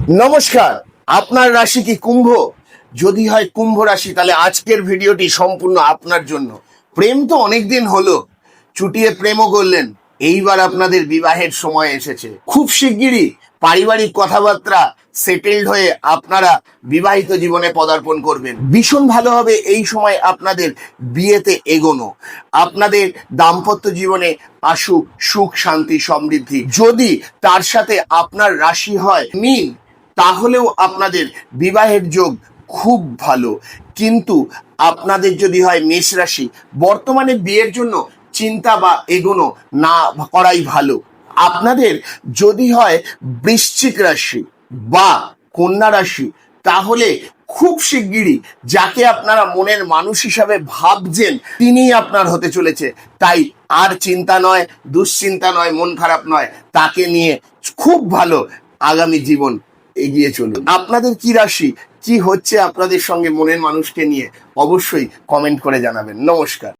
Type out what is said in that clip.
নমস্কার। আপনার রাশি কি কুম্ভ? যদি হয় কুম্ভ রাশি, তাহলে আজকের ভিডিওটি সম্পূর্ণ আপনার জন্য। প্রেম তো অনেকদিন হলো, চুটিয়ে প্রেমও করলেন, এইবার আপনাদের বিবাহের সময় এসেছে। খুব শিগগিরই পারিবারিক কথাবার্তা সেটেলড হয়ে আপনারা বিবাহিত জীবনে পদার্পণ করবেন। ভীষণ ভালো হবে এই সময় আপনাদের বিয়েতে এগোনো। আপনাদের দাম্পত্য জীবনে আসুক সুখ, শান্তি, সমৃদ্ধি। যদি তার সাথে আপনার রাশি হয় মীন, তাহলেও আপনাদের বিবাহের যোগ খুব ভালো। কিন্তু আপনাদের যদি হয় মেষ রাশি, বর্তমানে বিয়ের জন্য চিন্তা বা এগোনো না করাই ভালো। আপনাদের যদি হয় বৃশ্চিক রাশি বা কন্যা রাশি, তাহলে খুব শিগগিরই যাকে আপনারা মনের মানুষ হিসাবে ভাবছেন তিনিই আপনার হতে চলেছে। তাই আর চিন্তা নয়, দুশ্চিন্তা নয়, মন খারাপ নয়, তাকে নিয়ে খুব ভালো আগামী জীবন এগিয়ে চলুন। আপনাদের কি রাশি, কি হচ্ছে আপনাদের সঙ্গে মনের মানুষকে নিয়ে, অবশ্যই কমেন্ট করে জানাবেন। নমস্কার।